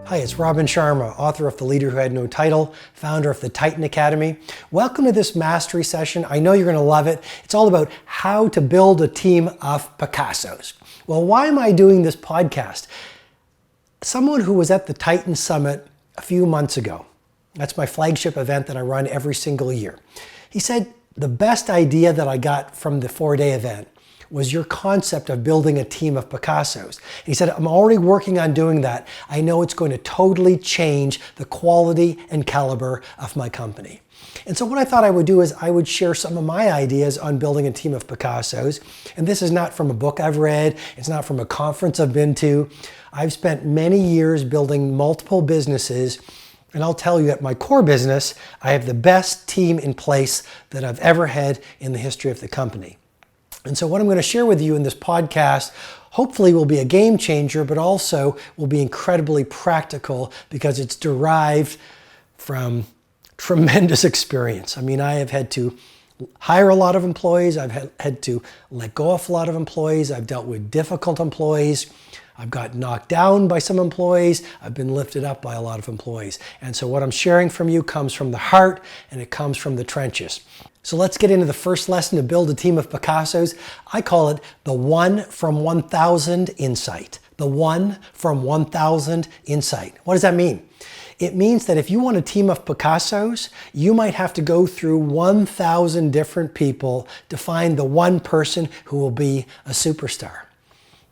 Hi, it's Robin Sharma, author of The Leader Who Had No Title, founder of the Titan Academy. Welcome to this mastery session. I know you're going to love it. It's all about how to build a team of Picassos. Well, why am I doing this podcast? Someone who was at the Titan Summit a few months ago, that's my flagship event that I run every single year. He said, the best idea that I got from the 4-day event was your concept of building a team of Picassos. He said, I'm already working on doing that. I know it's going to totally change the quality and caliber of my company. And so what I thought I would do is I would share some of my ideas on building a team of Picassos. And this is not from a book I've read. It's not from a conference I've been to. I've spent many years building multiple businesses. And I'll tell you, at my core business, I have the best team in place that I've ever had in the history of the company. And so what I'm going to share with you in this podcast hopefully will be a game changer, but also will be incredibly practical because it's derived from tremendous experience. I mean, I have had to hire a lot of employees. I've had to let go of a lot of employees. I've dealt with difficult employees. I've got knocked down by some employees. I've been lifted up by a lot of employees. And so what I'm sharing from you comes from the heart and it comes from the trenches. So let's get into the first lesson to build a team of Picassos. I call it the 1 from 1,000 insight. The 1 from 1,000 insight. What does that mean? It means that if you want a team of Picassos, you might have to go through 1,000 different people to find the one person who will be a superstar.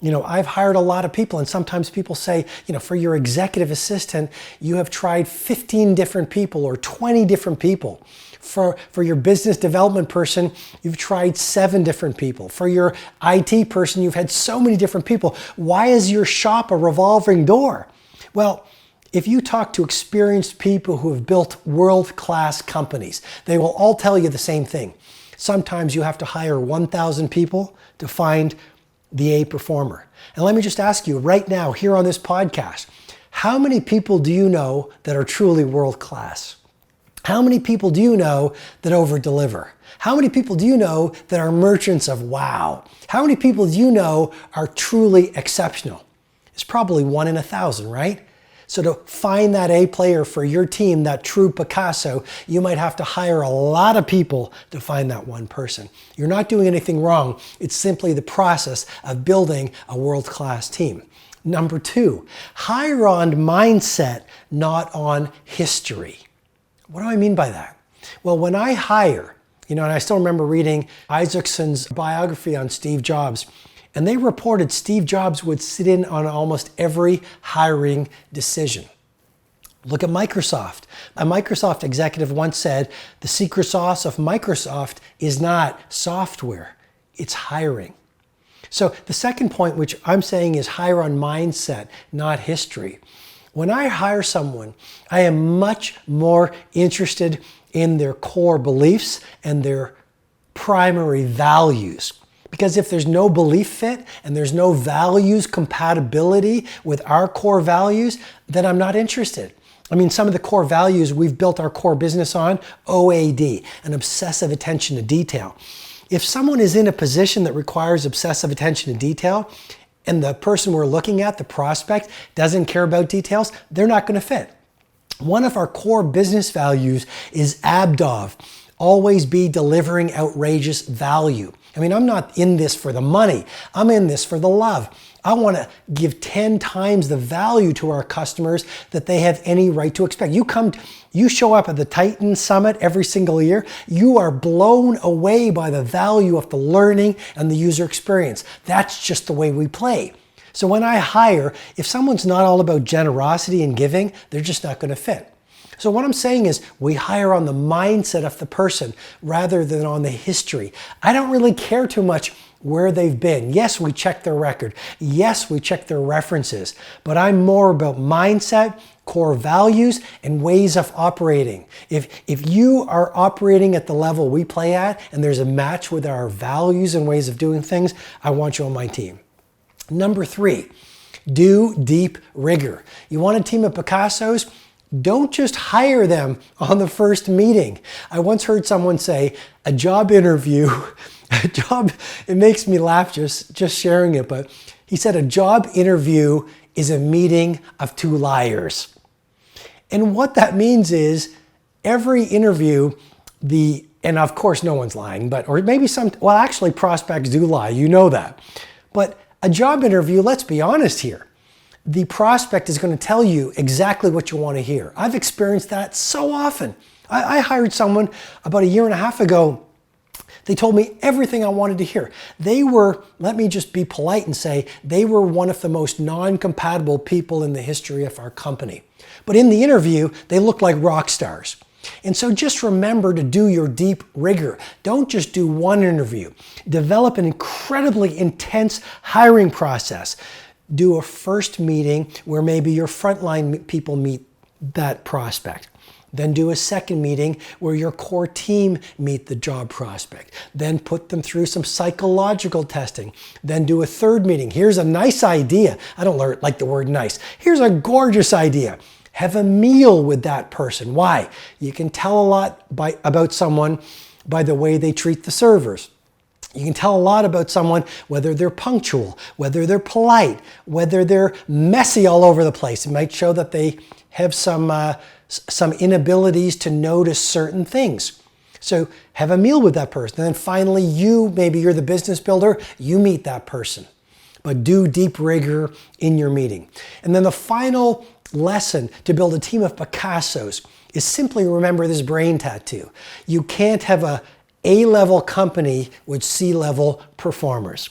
You know, I've hired a lot of people, and sometimes people say, you know, for your executive assistant, you have tried 15 different people or 20 different people. For your business development person, you've tried 7 different people. For your IT person, you've had so many different people. Why is your shop a revolving door? Well, if you talk to experienced people who have built world-class companies, they will all tell you the same thing. Sometimes you have to hire 1,000 people to find the A performer. And let me just ask you right now, here on this podcast, how many people do you know that are truly world-class? How many people do you know that over-deliver? How many people do you know that are merchants of wow? How many people do you know are truly exceptional? It's probably 1 in 1,000, right? So to find that A player for your team, that true Picasso, you might have to hire a lot of people to find that one person. You're not doing anything wrong. It's simply the process of building a world-class team. Number 2, hire on mindset, not on history. What do I mean by that? Well, when I hire, you know, and I still remember reading Isaacson's biography on Steve Jobs, and they reported Steve Jobs would sit in on almost every hiring decision. Look at Microsoft. A Microsoft executive once said, the secret sauce of Microsoft is not software, it's hiring. So the second point, which I'm saying, is hire on mindset, not history. When I hire someone, I am much more interested in their core beliefs and their primary values. Because if there's no belief fit and there's no values compatibility with our core values, then I'm not interested. I mean, some of the core values we've built our core business on, OAD, an obsessive attention to detail. If someone is in a position that requires obsessive attention to detail, and the person we're looking at, the prospect, doesn't care about details, they're not going to fit. One of our core business values is ABDOV, always be delivering outrageous value. I mean, I'm not in this for the money. I'm in this for the love. I want to give 10 times the value to our customers that they have any right to expect. You show up at the Titan Summit every single year, you are blown away by the value of the learning and the user experience. That's just the way we play. So when I hire, if someone's not all about generosity and giving, they're just not going to fit. So what I'm saying is we hire on the mindset of the person rather than on the history. I don't really care too much where they've been. Yes, we check their record. Yes, we check their references. But I'm more about mindset, core values, and ways of operating. If you are operating at the level we play at and there's a match with our values and ways of doing things, I want you on my team. Number 3, do deep rigor. You want a team of Picassos? Don't just hire them on the first meeting. I once heard someone say, a job interview, it makes me laugh just sharing it, but he said a job interview is a meeting of two liars. And what that means is every interview, and of course no one's lying, or maybe well, actually prospects do lie, you know that. But a job interview, let's be honest here, the prospect is going to tell you exactly what you want to hear. I've experienced that so often. I hired someone about a year and a half ago. They told me everything I wanted to hear. They were, let me just be polite and say, they were one of the most non-compatible people in the history of our company. But in the interview, they looked like rock stars. And so just remember to do your deep rigor. Don't just do one interview. Develop an incredibly intense hiring process. Do a first meeting where maybe your frontline people meet that prospect. Then do a second meeting where your core team meet the job prospect. Then put them through some psychological testing. Then do a third meeting. Here's a nice idea. I don't like the word nice. Here's a gorgeous idea. Have a meal with that person. Why? You can tell a lot about someone by the way they treat the servers. You can tell a lot about someone whether they're punctual, whether they're polite, whether they're messy all over the place. It might show that they have some inabilities to notice certain things. So have a meal with that person. And then finally, maybe you're the business builder, you meet that person. But do deep rigor in your meeting. And then the final lesson to build a team of Picassos is simply remember this brain tattoo. You can't have a A-level company with C-level performers.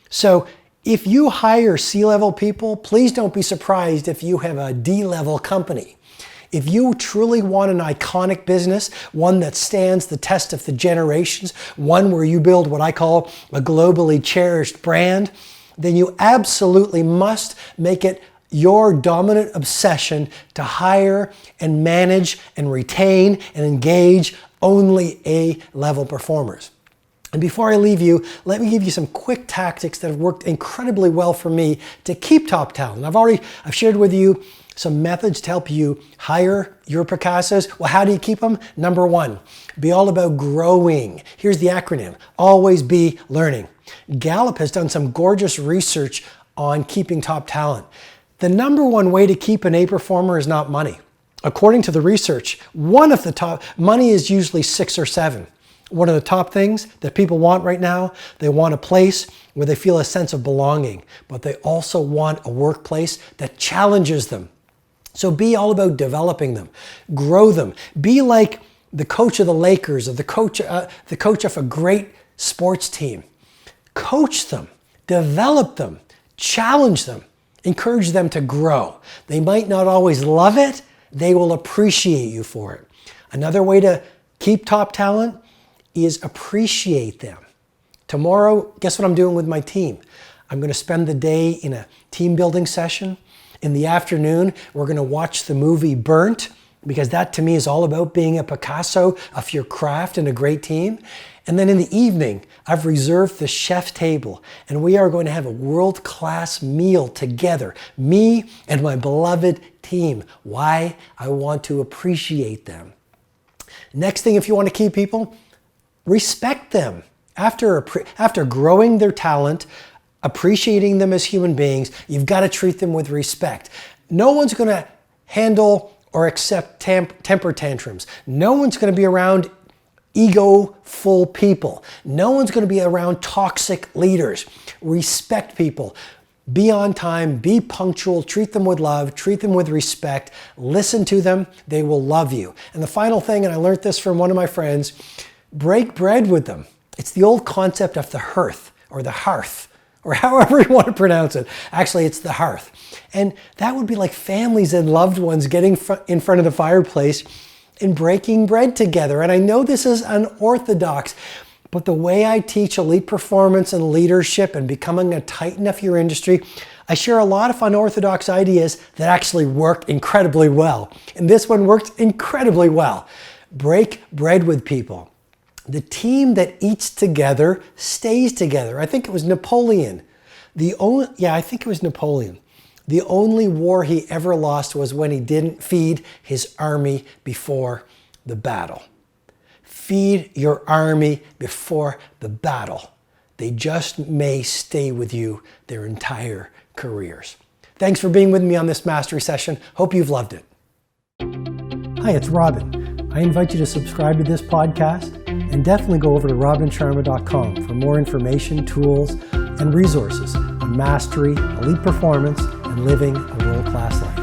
So if you hire C-level people, please don't be surprised if you have a D-level company. If you truly want an iconic business, one that stands the test of the generations, one where you build what I call a globally cherished brand, then you absolutely must make it your dominant obsession to hire and manage and retain and engage only A-level performers. And before I leave you, let me give you some quick tactics that have worked incredibly well for me to keep top talent. I've shared with you some methods to help you hire your Picassos. Well, how do you keep them? Number one, be all about growing. Here's the acronym, always be learning. Gallup has done some gorgeous research on keeping top talent. The number one way to keep an A performer is not money. According to the research, money is usually 6 or 7. One of the top things that people want right now, they want a place where they feel a sense of belonging, but they also want a workplace that challenges them. So be all about developing them, grow them. Be like the coach of the Lakers or the coach of a great sports team. Coach them, develop them, challenge them, encourage them to grow. They might not always love it, they will appreciate you for it. Another way to keep top talent is appreciate them. Tomorrow, guess what I'm doing with my team? I'm going to spend the day in a team building session. In the afternoon, we're going to watch the movie Burnt, because that to me is all about being a Picasso of your craft and a great team. And then in the evening, I've reserved the chef table, and we are going to have a world-class meal together, me and my beloved team. Why? I want to appreciate them. Next thing, if you want to keep people, respect them. After growing their talent, appreciating them as human beings, you've got to treat them with respect. No one's going to handle or accept temper tantrums. No one's going to be around ego-full people. No one's going to be around toxic leaders. Respect people. Be on time, be punctual, treat them with love, treat them with respect, listen to them, they will love you. And the final thing, and I learned this from one of my friends, break bread with them. It's the old concept of the hearth, or however you want to pronounce it. Actually, it's the hearth. And that would be like families and loved ones getting in front of the fireplace and breaking bread together. And I know this is unorthodox, but the way I teach elite performance and leadership and becoming a titan of your industry, I share a lot of unorthodox ideas that actually work incredibly well. And this one worked incredibly well. Break bread with people. The team that eats together stays together. I think it was Napoleon. I think it was Napoleon. The only war he ever lost was when he didn't feed his army before the battle. Feed your army before the battle. They just may stay with you their entire careers. Thanks for being with me on this mastery session. Hope you've loved it. Hi, it's Robin. I invite you to subscribe to this podcast and definitely go over to robinsharma.com for more information, tools, and resources on mastery, elite performance, and living a world-class life.